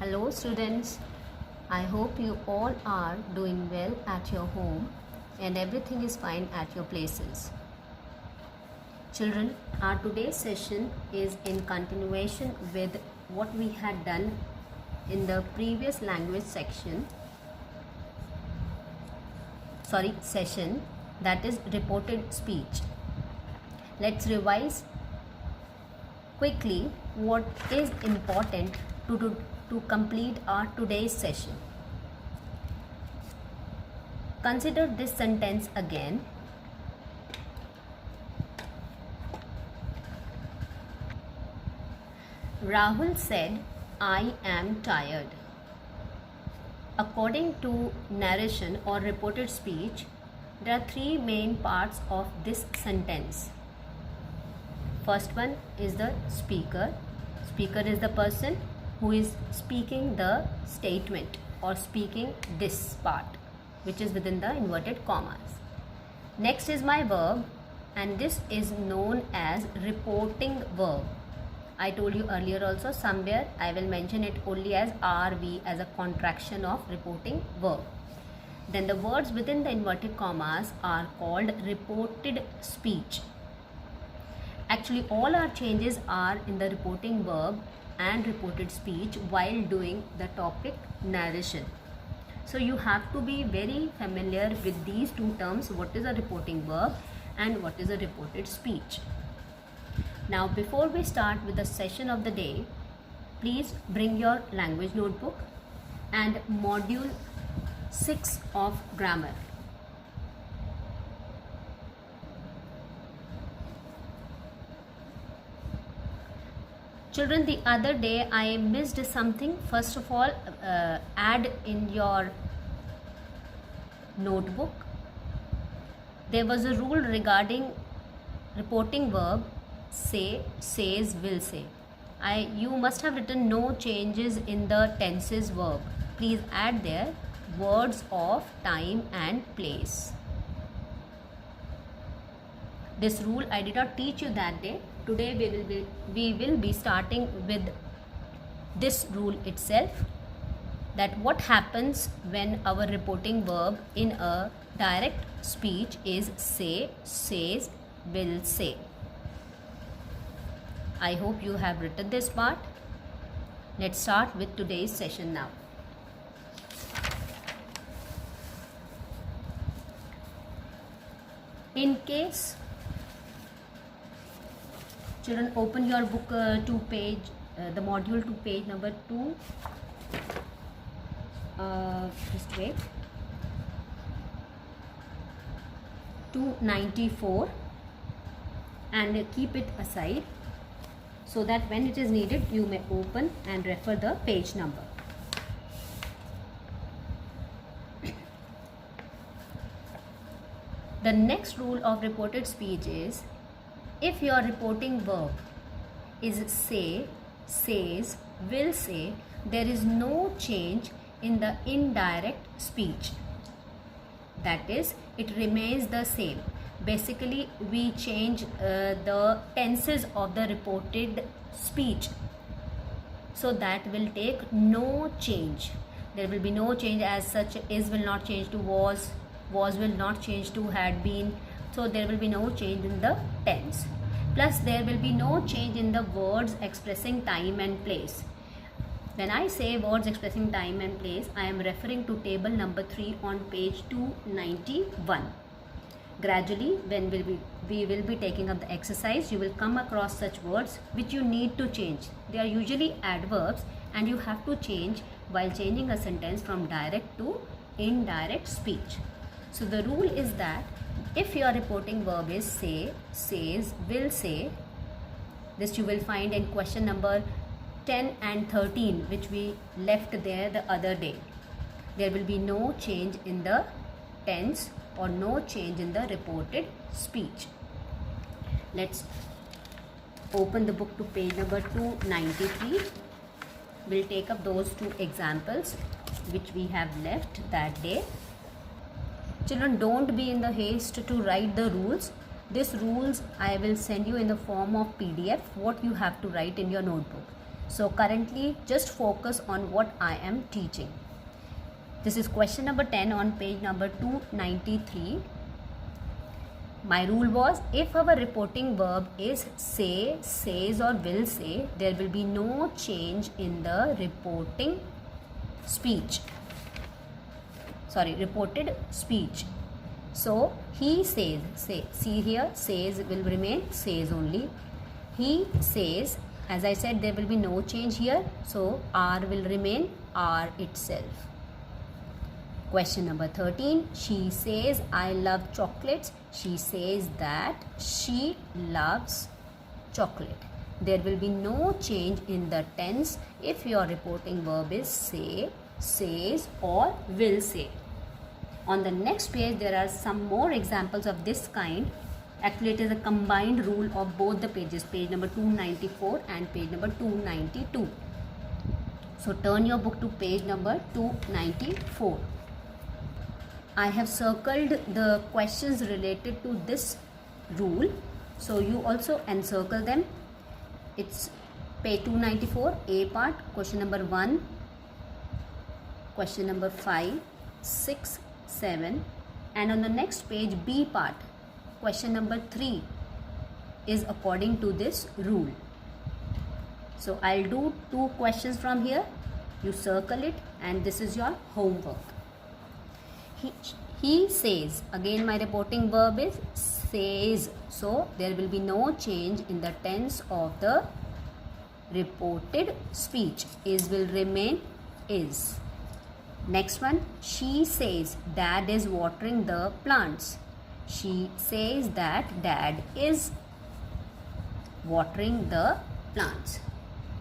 Hello students, I hope you all are doing well at your home and everything is fine at your places. Children, our today's session is in continuation with what we had done in the previous language session, that is reported speech. Let's revise quickly what is important to complete our today's session. Consider this sentence again. Rahul said, I am tired. According to narration or reported speech, there are three main parts of this sentence. First one is the speaker. Speaker is the person who is speaking the statement or speaking this part, which is within the inverted commas. Next is my verb, and this is known as reporting verb. I told you earlier also, somewhere I will mention it only as RV as a contraction of reporting verb. Then the words within the inverted commas are called reported speech. Actually, all our changes are in the reporting verb and reported speech while doing the topic narration. So you have to be very familiar with these two terms, what is a reporting verb and what is a reported speech. Now, before we start with the session of the day, please bring your language notebook and module 6 of grammar. Children, the other day I missed something. First of all, add in your notebook. There was a rule regarding reporting verb, say, says, will say. You must have written no changes in the tenses verb. Please add there words of time and place. This rule I did not teach you that day. Today we will be starting with this rule itself, that what happens when our reporting verb in a direct speech is say, says, will say. I hope you have written this part. Let's start with today's session now. In case, children, open your book to page, the module to page number 2. Just wait. 294, and keep it aside so that when it is needed you may open and refer the page number. The next rule of reported speech is, if your reporting verb is say, says, will say, there is no change in the indirect speech. That is, it remains the same. Basically, we change the tenses of the reported speech. So that will take no change. There will be no change as such. Is will not change to was will not change to had been. So there will be no change in the tense. Plus there will be no change in the words expressing time and place. When I say words expressing time and place, I am referring to table number 3 on page 291. Gradually, when we will be taking up the exercise, you will come across such words which you need to change. They are usually adverbs and you have to change while changing a sentence from direct to indirect speech. So the rule is that if your reporting verb is say, says, will say, this you will find in question number 10 and 13, which we left there the other day. There will be no change in the tense or no change in the reported speech. Let's open the book to page number 293. We'll take up those two examples which we have left that day. Children, don't be in the haste to write the rules. These rules I will send you in the form of PDF, what you have to write in your notebook. So currently just focus on what I am teaching. This is question number 10 on page number 293. My rule was, if our reporting verb is say, says or will say, there will be no change in the reported speech. So he says, see here, says will remain says only. He says, as I said, there will be no change here, so are will remain are itself. Question number 13. She says, I love chocolates. She says that she loves chocolate. There will be no change in the tense if your reporting verb is say, says or will say. On the next page, there are some more examples of this kind. Actually, it is a combined rule of both the pages, page number 294 and page number 292. So turn your book to page number 294. I have circled the questions related to this rule, so you also encircle them. It's page 294, A part, question number 1, question number 5, 6, 7, and on the next page, B part, question number 3 is according to this rule. So I'll do 2 questions from here, you circle it, and this is your homework. He says, again my reporting verb is says, so there will be no change in the tense of the reported speech. Is will remain is. Next one, she says dad is watering the plants. She says that dad is watering the plants.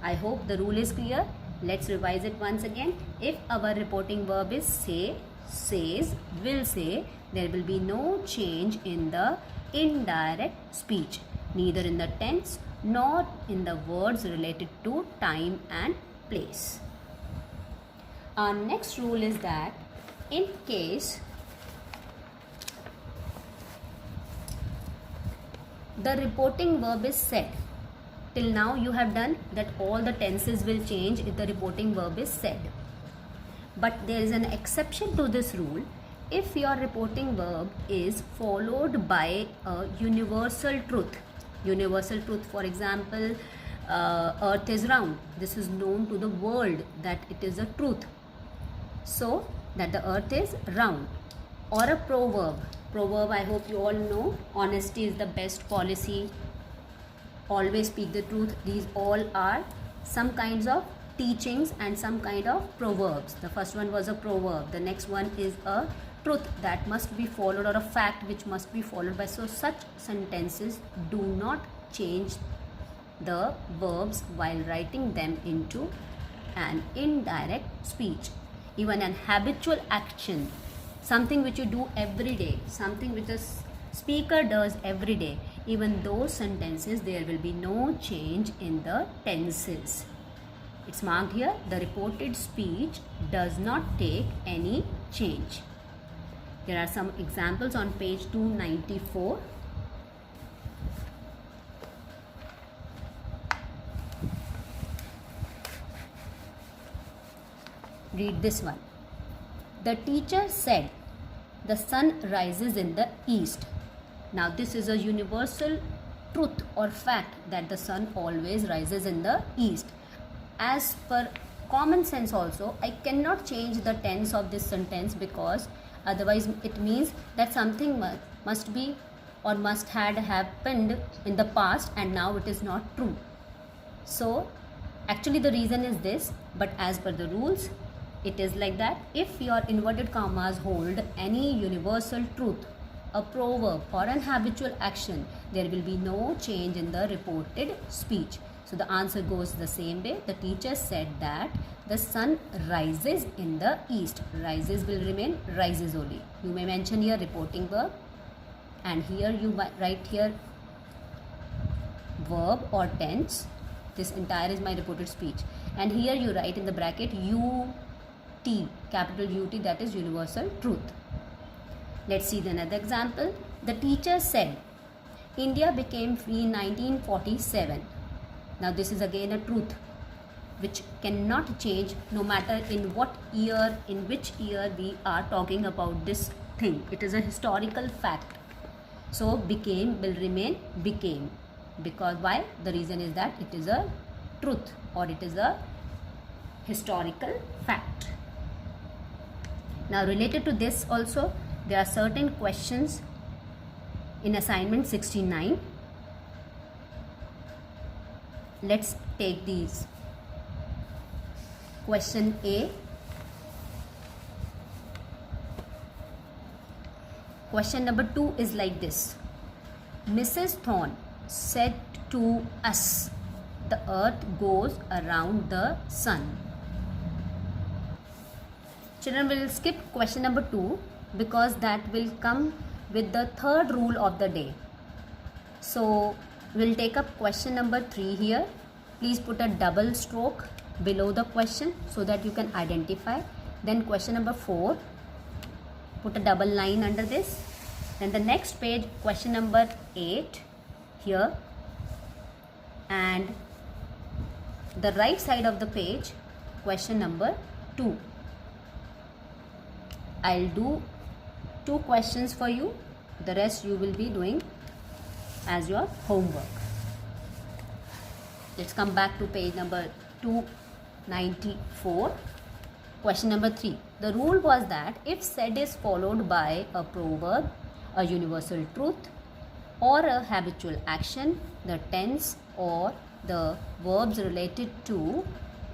I hope the rule is clear. Let's revise it once again. If our reporting verb is say, says, will say, there will be no change in the indirect speech, neither in the tense nor in the words related to time and place. Our next rule is that in case the reporting verb is said, till now you have done that all the tenses will change if the reporting verb is said. But there is an exception to this rule if your reporting verb is followed by a universal truth. Universal truth, for example, earth is round. This is known to the world that it is a truth. So, that the earth is round. Or a proverb. Proverb, I hope you all know, honesty is the best policy. Always speak the truth. These all are some kinds of teachings and some kind of proverbs. The first one was a proverb. The next one is a truth that must be followed, or a fact which must be followed by. So such sentences do not change the verbs while writing them into an indirect speech. Even an habitual action, something which you do every day, something which a speaker does every day, even those sentences, there will be no change in the tenses. It's marked here, the reported speech does not take any change. There are some examples on page 294. Read this one. The teacher said, the sun rises in the east. Now this is a universal truth or fact that the sun always rises in the east. As per common sense also, I cannot change the tense of this sentence, because otherwise it means that something must be or must had happened in the past and now it is not true. So actually the reason is this, but as per the rules it is like that. If your inverted commas hold any universal truth, a proverb or an habitual action, there will be no change in the reported speech. So the answer goes the same way. The teacher said that the sun rises in the east. Rises will remain rises only. You may mention here reporting verb, and here you write here verb or tense. This entire is my reported speech, and here you write in the bracket UT, capital UT, that is universal truth. Let's see another example. The teacher said India became free in 1947. Now this is again a truth. which cannot change no matter in which year we are talking about this thing. It is a historical fact. So became will remain became. Because why? The reason is that it is a truth or it is a historical fact. Now related to this also, there are certain questions in assignment 69. Let's take these. Question A. Question number 2 is like this. Mrs. Thorne said to us, the earth goes around the sun. Children, will skip question number 2 because that will come with the third rule of the day. So we'll take up question number 3 here. Please put a double stroke below the question so that you can identify. Then question number 4, put a double line under this. Then the next page, question number 8 here, and the right side of the page, question number 2. I'll do 2 questions for you. The rest you will be doing as your homework. Let's come back to page number 294. Question number 3. The rule was that if said is followed by a proverb, a universal truth, or a habitual action, the tense or the verbs related to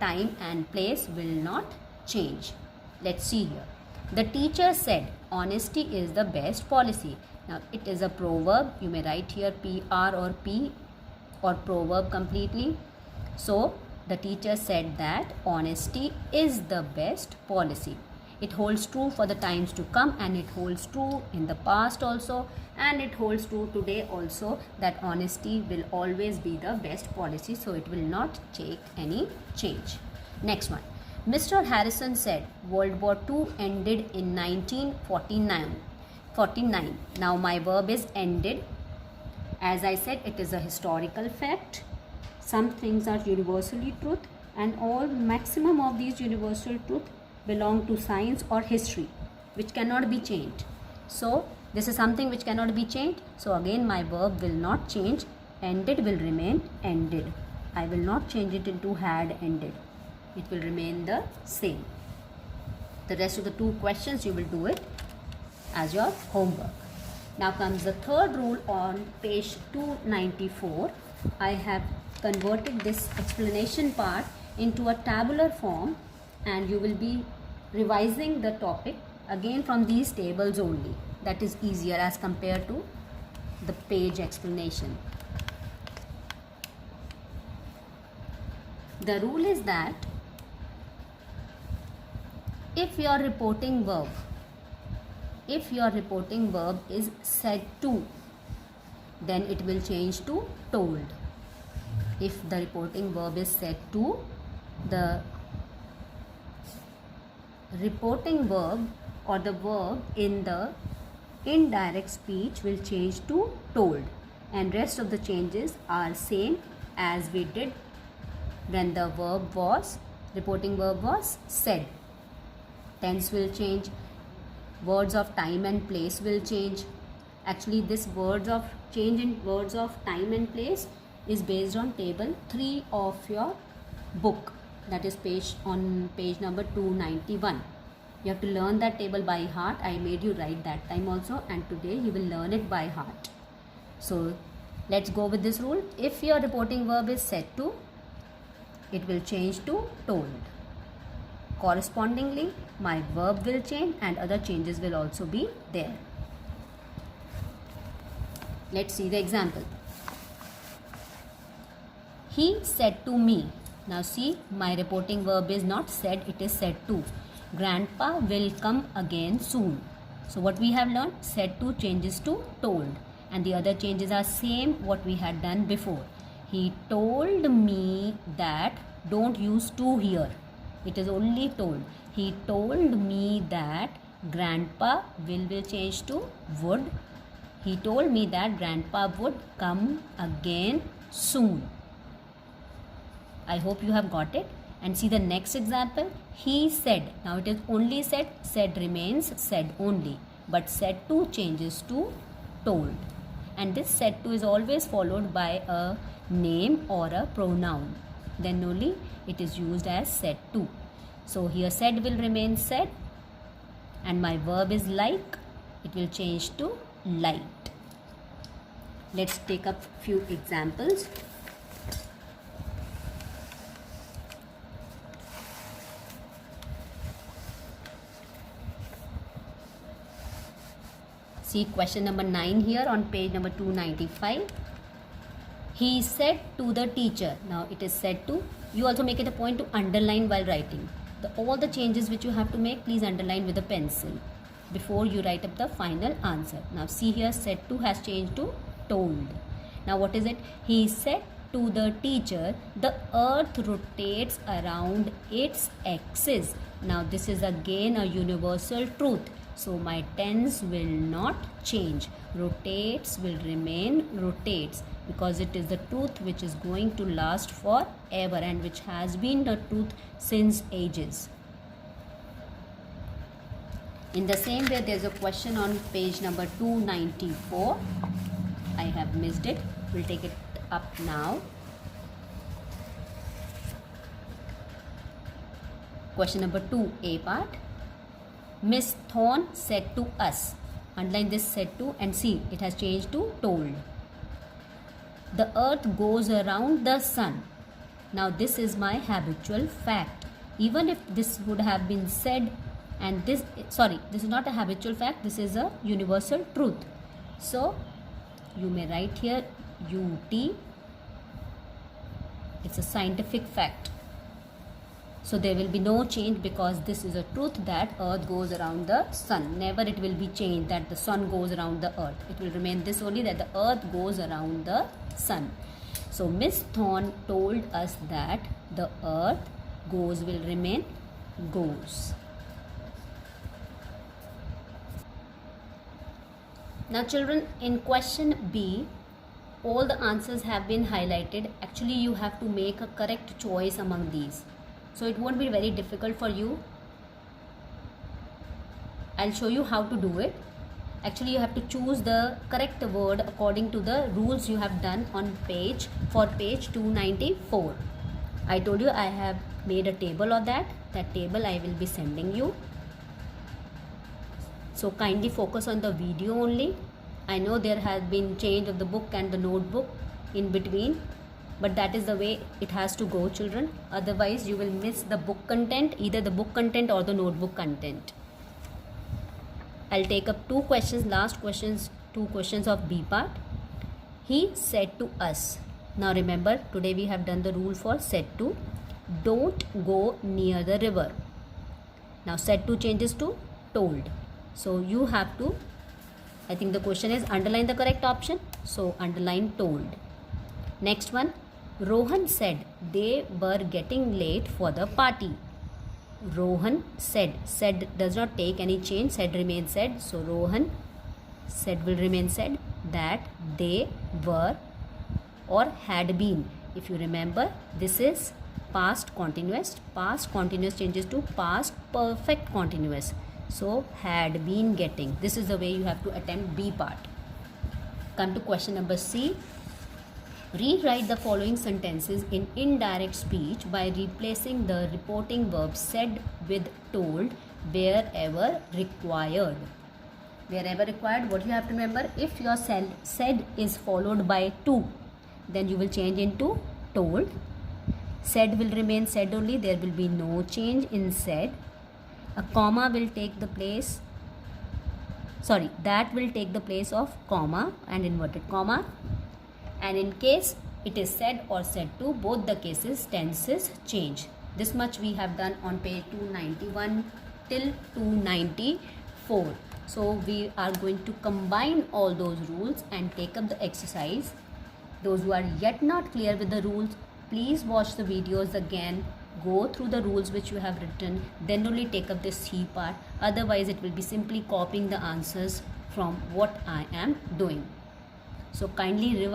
time and place will not change. Let's see here. The teacher said honesty is the best policy. Now it is a proverb. You may write here PR or P or proverb completely. So the teacher said that honesty is the best policy. It holds true for the times to come, and it holds true in the past also, and it holds true today also, that honesty will always be the best policy. So it will not take any change. Next one. Mr. Harrison said World War II ended in 1949. Now my verb is ended. As I said, it is a historical fact. Some things are universally truth, and all maximum of these universal truth belong to science or history, which cannot be changed. So this is something which cannot be changed. So again my verb will not change. Ended will remain ended. I will not change it into had ended. It will remain the same. The rest of the 2 questions you will do it as your homework. Now comes the third rule on page 294. I have converted this explanation part into a tabular form, and you will be revising the topic again from these tables only. That is easier as compared to the page explanation. The rule is that if your reporting verb is said to, then it will change to told. If the reporting verb is said to, the reporting verb or the verb in the indirect speech will change to told, and rest of the changes are same as we did when the reporting verb was said. Tense will change, words of time and place will change. Actually this change in words of time and place is based on table 3 of your book, that is on page number 291. You have to learn that table by heart. I made you write that time also, and today you will learn it by heart. So let's go with this rule. If your reporting verb is said to, it will change to told. Correspondingly, my verb will change and other changes will also be there. Let's see the example. He said to me. Now see, my reporting verb is not said, it is said to. Grandpa will come again soon. So what we have learned, said to changes to told, and the other changes are same what we had done before. He told me that, don't use to here. It is only told. He told me that grandpa will change to would. He told me that grandpa would come again soon. I hope you have got it. And see the next example. He said. Now it is only said. Said remains said only. But said to changes to told. And this said to is always followed by a name or a pronoun. Then only it is used as said to. So here said will remain said. And my verb is like. It will change to liked. Let's take up few examples. See question number 9 here on page number 295. He said to the teacher. Now it is said to. You also make it a point to underline while writing. All the changes which you have to make, please underline with a pencil before you write up the final answer. Now see here, said to has changed to told. Now what is it? He said to the teacher, the earth rotates around its axis. Now this is again a universal truth. So my tense will not change. Rotates will remain rotates, because it is the truth which is going to last forever and which has been the truth since ages. In the same way, there is a question on page number 294. I have missed it. We'll take it up now. Question number 2, A part. Miss Thorne said to us. Underline this said to and see it has changed to told. The earth goes around the sun. Now this is my habitual fact. Even if this would have been said and this is not a habitual fact, this is a universal truth. So you may write here UT. It's a scientific fact. So there will be no change because this is a truth that earth goes around the sun. Never it will be changed that the sun goes around the earth. It will remain this only, that the earth goes around the sun. So Miss Thorne told us that the earth goes will remain goes. Now children, in question B, all the answers have been highlighted. Actually you have to make a correct choice among these. So it won't be very difficult for you. I'll show you how to do it. Actually you have to choose the correct word according to the rules you have done on page 294. I told you I have made a table of that. That table I will be sending you. So kindly focus on the video only. I know there has been change of the book and the notebook in between, but that is the way it has to go, children. Otherwise you will miss the book content, either the book content or the notebook content. I'll take up two questions, last questions, two questions of B part. He said to us. Now remember, today we have done the rule for said to. Don't go near the river. Now said to changes to told. So you have to, I think the question is underline the correct option. So underline told. Next one, Rohan said they were getting late for the party. Rohan said. Said does not take any change. Said remains said. So Rohan said will remain said that they were or had been. If you remember, this is past continuous. Past continuous changes to past perfect continuous. So had been getting. This is the way you have to attempt B part. Come to question number C. Rewrite the following sentences in indirect speech by replacing the reporting verb said with told wherever required. Wherever required, what you have to remember, if your said is followed by to, then you will change into told. Said will remain said only. There will be no change in said. A comma will take the place, that will take the place of comma and inverted comma. And in case it is said or said to, both the cases tenses change. This much we have done on page 291 till 294. So we are going to combine all those rules and take up the exercise. Those who are yet not clear with the rules, please watch the videos again. Go through the rules which you have written, then only take up this C part. Otherwise it will be simply copying the answers from what I am doing. So kindly revise